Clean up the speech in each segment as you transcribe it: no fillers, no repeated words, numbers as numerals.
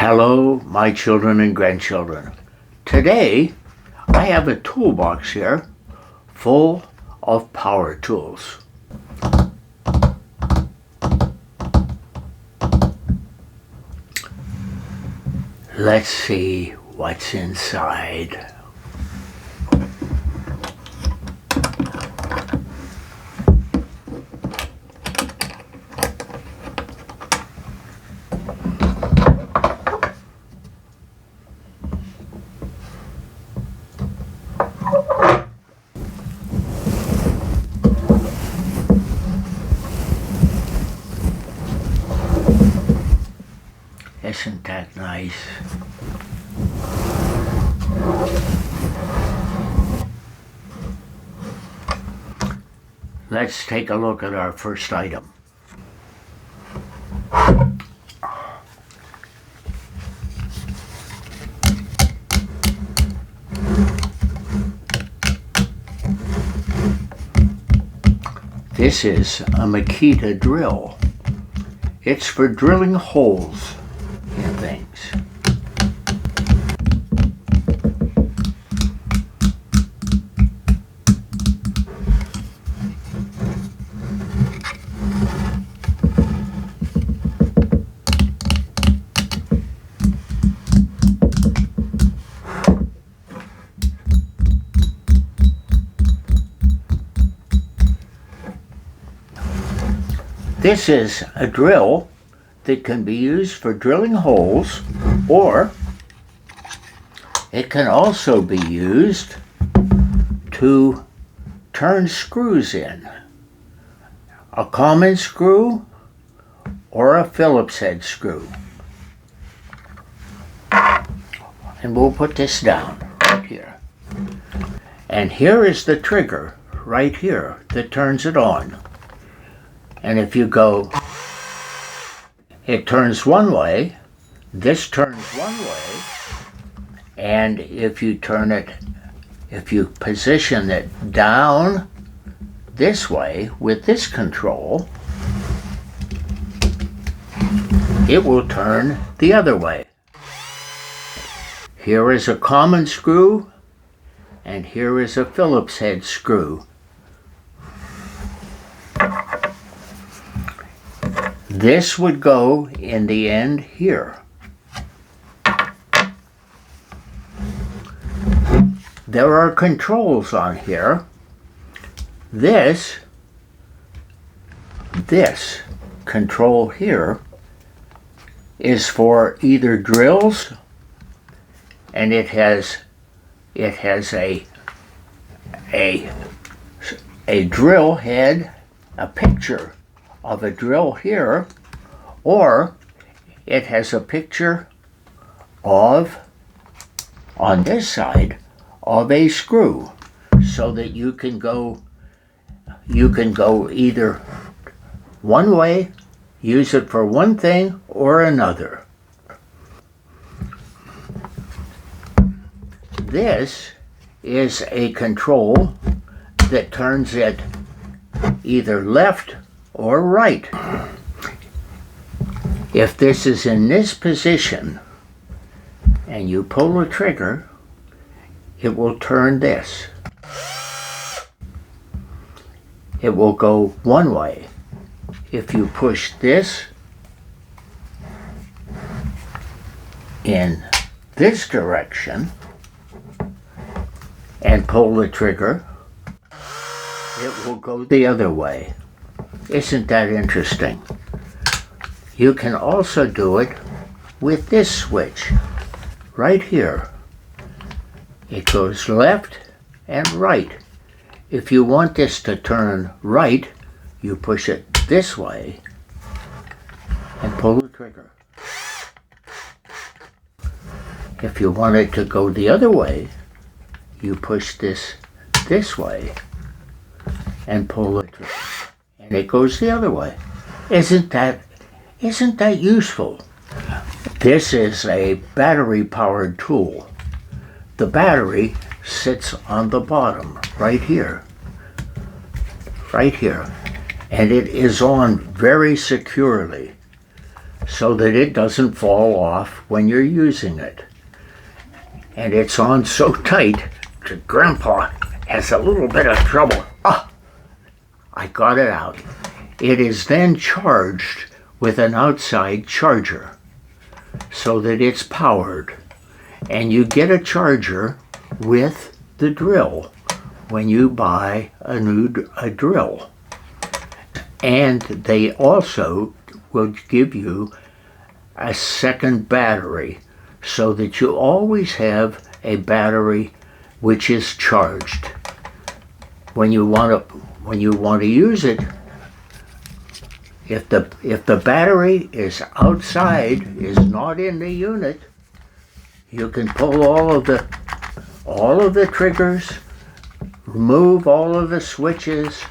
Hello, my children and grandchildren. Today, I have a toolbox here full of power tools. Let's see what's inside. Isn't that nice? Let's take a look at our first item. This is a Makita drill. It's for drilling holes in things. This is a drill that can be used for drilling holes, or it can also be used to turn screws in. A common screw or a Phillips head screw. And we'll put this down right here. And here is the trigger right here that turns it on. And if you go, it turns one way, this turns one way, and if you turn it, if you position it down this way with this control, it will turn the other way. Here is a common screw, and here is a Phillips head screw. This would go in the end here. There are controls on here. This control here is for either drills, and it has a drill head, a picture of a drill here, or it has a picture of, on this side, of a screw, so that you can go either one way, use it for one thing or another. This is a control that turns it either left or right. If this is in this position and you pull the trigger, it will turn this. It will go one way. If you push this in this direction and pull the trigger, it will go the other way. Isn't that interesting? You can also do it with this switch right here. It goes left and right. If you want this to turn right, you push it this way and pull the trigger. If you want it to go the other way, you push this way and pull the trigger. And it goes the other way. Isn't that useful? This is a battery-powered tool. The battery sits on the bottom, right here, and it is on very securely. so that it doesn't fall off when you're using it. And it's on so tight that Grandpa has a little bit of trouble. I got it out. It is then charged with an outside charger so that it's powered. And you get a charger with the drill when you buy a drill. And they also will give you a second battery so that you always have a battery which is charged. When you want to use it, if the battery is outside, is not in the unit, you can pull all of the triggers, remove all of the switches,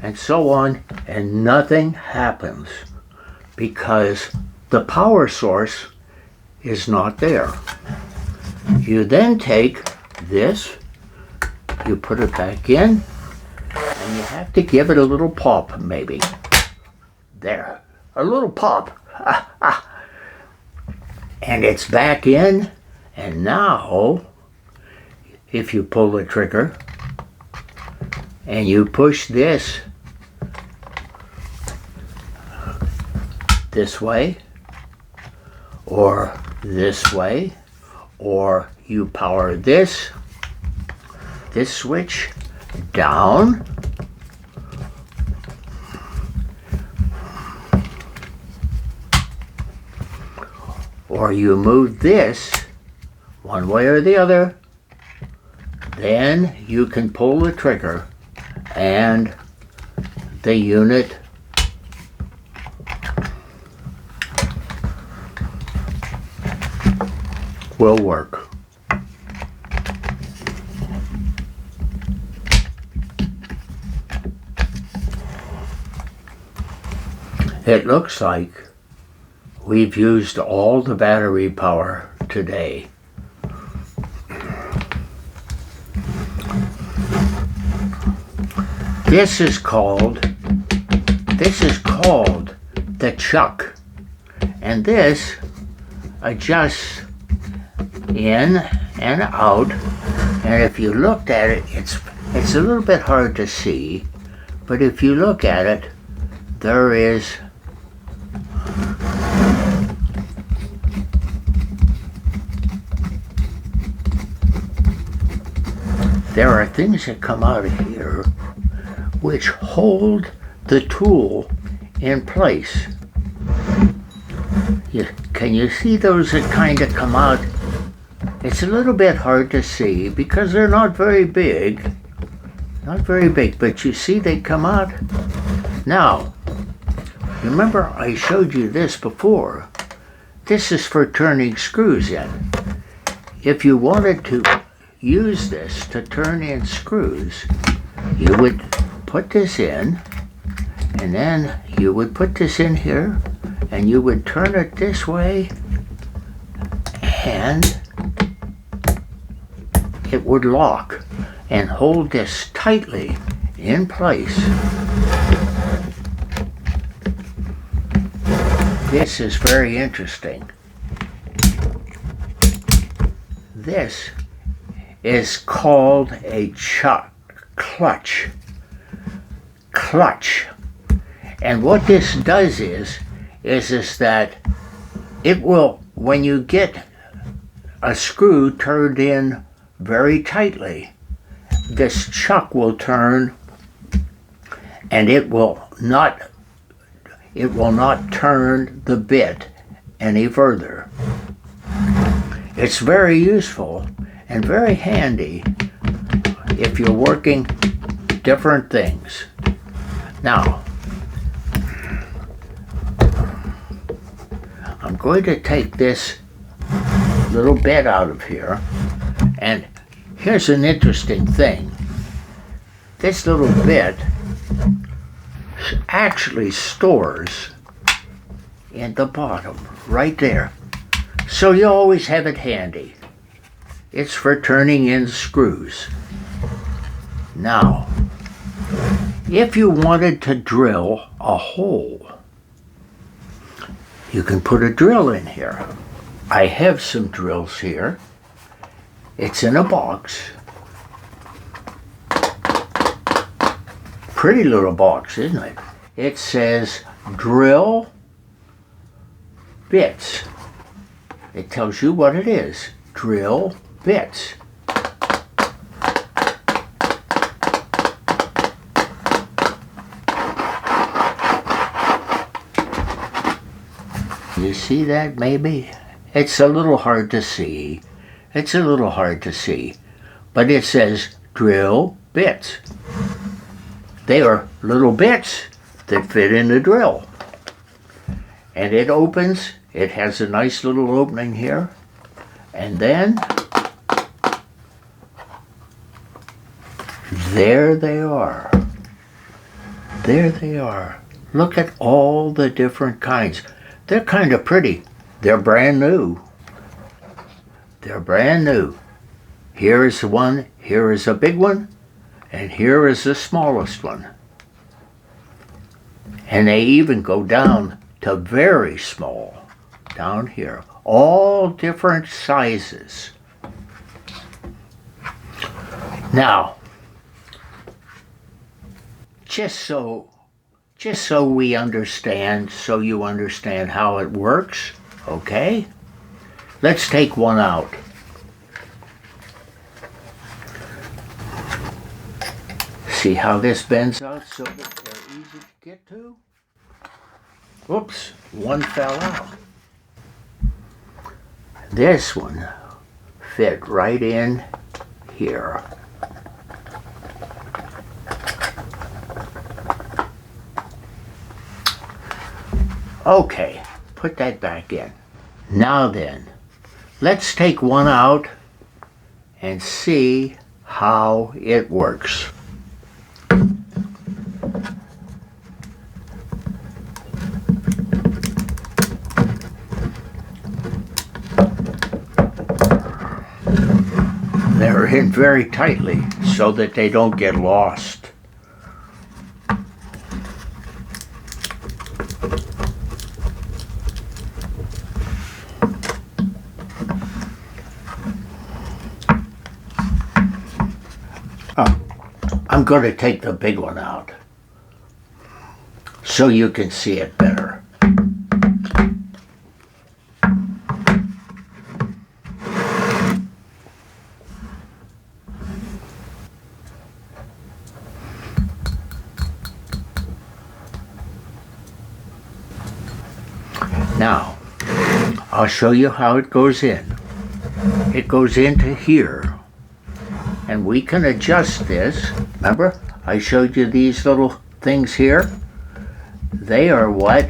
and so on, and nothing happens because the power source is not there. You then take this, you put it back in, and you have to give it a little pop, maybe. There, a little pop. And it's back in, and now, if you pull the trigger, and you push this way, or this way, or you power this switch down, or you move this one way or the other, then you can pull the trigger and the unit will work. It looks like we've used all the battery power today. This is called the chuck, and this adjusts in and out, and if you looked at it, it's a little bit hard to see, but if you look at it, there are things that come out of here which hold the tool in place. Can you see those that kind of come out? It's a little bit hard to see because they're not very big. Not very big, but you see they come out. Now, remember I showed you this before. This is for turning screws in. If you wanted to use this to turn in screws, you would put this in, and then you would put this in here, and you would turn it this way, and it would lock and hold this tightly in place. This is very interesting. This is called a clutch. And what this does is that it will, when you get a screw turned in very tightly, this chuck will turn, and it will not turn the bit any further. It's very useful and very handy if you're working different things. Now, I'm going to take this little bit out of here, and here's an interesting thing. This little bit actually stores in the bottom, right there. So you always have it handy. It's for turning in screws. Now, if you wanted to drill a hole, you can put a drill in here. I have some drills here. It's in a box. Pretty little box, isn't it? It says drill bits. It tells you what it is. Drill bits. You see that maybe? It's a little hard to see. It's a little hard to see. But it says drill bits. They are little bits that fit in the drill. And it opens. It has a nice little opening here. And then there they are. There they are. Look at all the different kinds. They're kind of pretty. They're brand new. They're brand new. Here is one. Here is a big one. And here is the smallest one. And they even go down to very small. Down here. All different sizes. Now, just so we understand, so you understand how it works, okay? Let's take one out. See how this bends out so that they're easy to get to? Oops, one fell out. This one fit right in here. Okay, put that back in. Now then, let's take one out and see how it works. They're in very tightly so that they don't get lost. I'm going to take the big one out so you can see it better. Now, I'll show you how it goes in. It goes into here. And we can adjust this. Remember, I showed you these little things here? They are what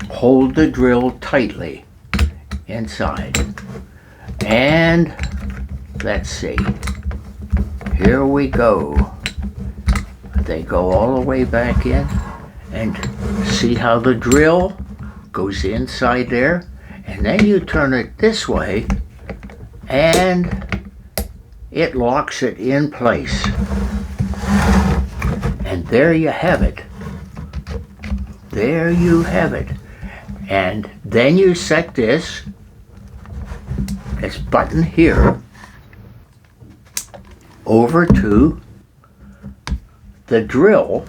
hold the drill tightly inside. And let's see. Here we go. They go all the way back in. And see how the drill goes inside there? And then you turn it this way. And it locks it in place. And there you have it. There you have it. And then you set this button here over to the drill.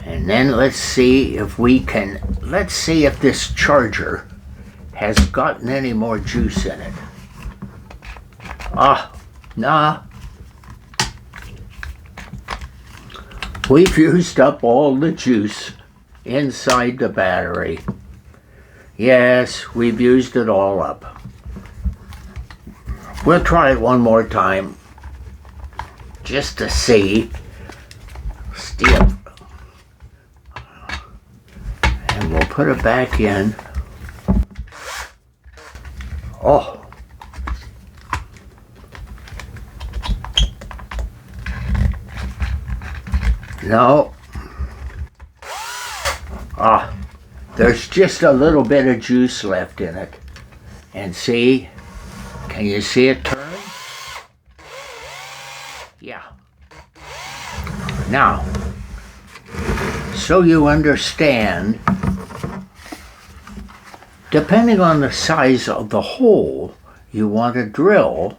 And then let's see if this charger has gotten any more juice in it. Nah. We've used up all the juice inside the battery. Yes, we've used it all up. We'll try it one more time just to see. And we'll put it back in. Oh. No. There's just a little bit of juice left in it. And see, can you see it turn? Yeah. Now, so you understand, depending on the size of the hole you want to drill,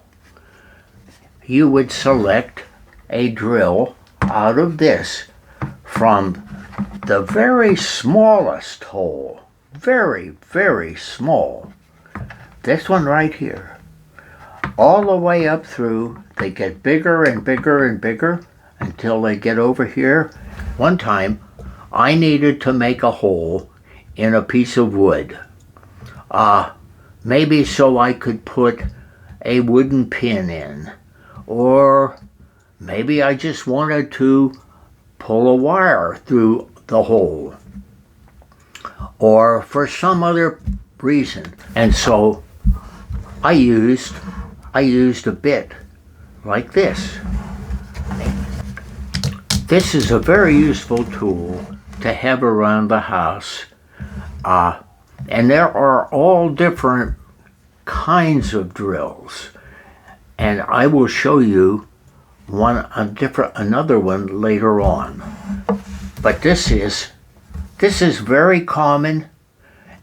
you would select a drill out of this from the very smallest hole, very, very small, this one right here, all the way up through. They get bigger and bigger and bigger until they get over here. One time, I needed to make a hole in a piece of wood, maybe so I could put a wooden pin in, or maybe I just wanted to pull a wire through the hole, or for some other reason. And so I used a bit like this. This is a very useful tool to have around the house, and there are all different kinds of drills, and I will show you another one later on. But this is very common,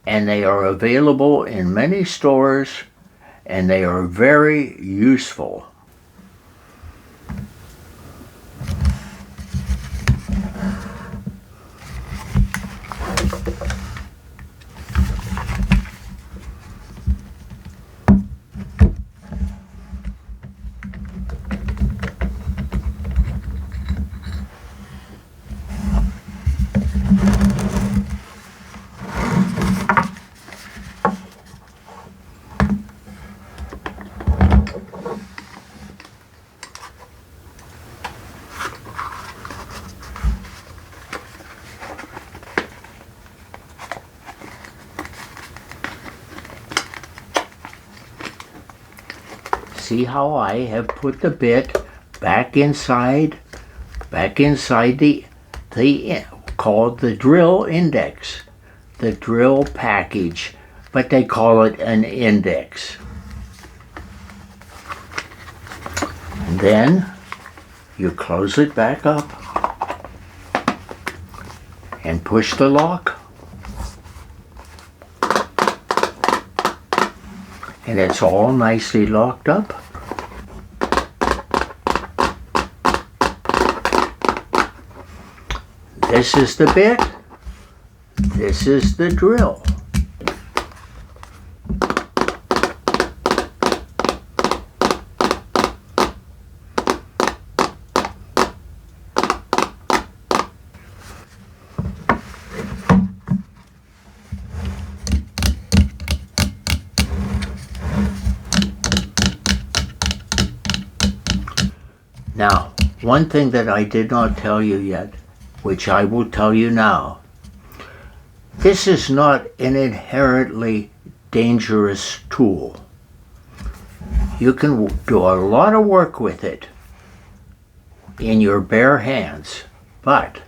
and they are available in many stores, and they are very useful. See how I have put the bit back inside the called the drill index, the drill package, but they call it an index. And then you close it back up and push the lock, and it's all nicely locked up. This is the bit, this is the drill. Now, one thing that I did not tell you yet, which I will tell you now. This is not an inherently dangerous tool. You can do a lot of work with it in your bare hands, but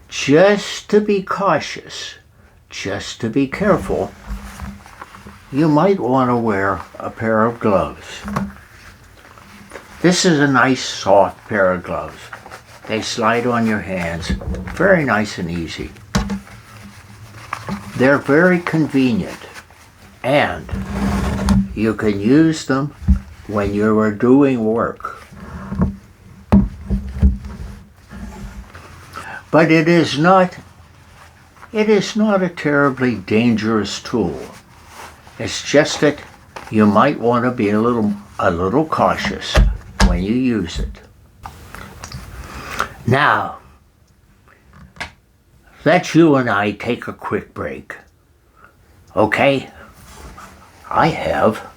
just to be cautious, just to be careful, you might want to wear a pair of gloves. This is a nice soft pair of gloves. They slide on your hands, very nice and easy. They're very convenient, and you can use them when you are doing work. But it is not a terribly dangerous tool. It's just that you might want to be a little cautious when you use it. Now, let you and I take a quick break. Okay? I have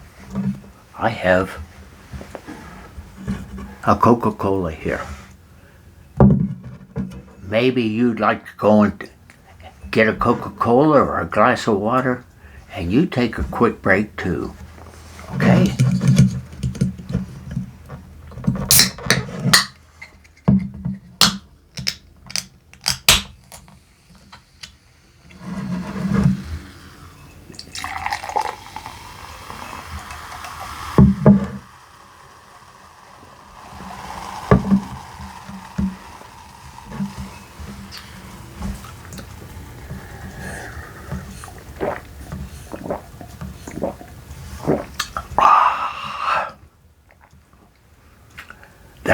a Coca-Cola here. Maybe you'd like to go and get a Coca-Cola or a glass of water, and you take a quick break too. Okay?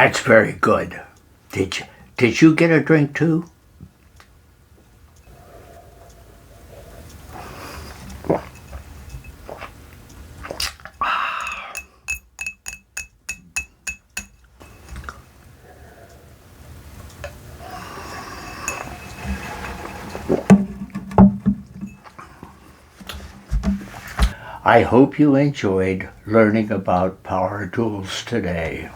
That's very good. Did you get a drink too? I hope you enjoyed learning about power tools today.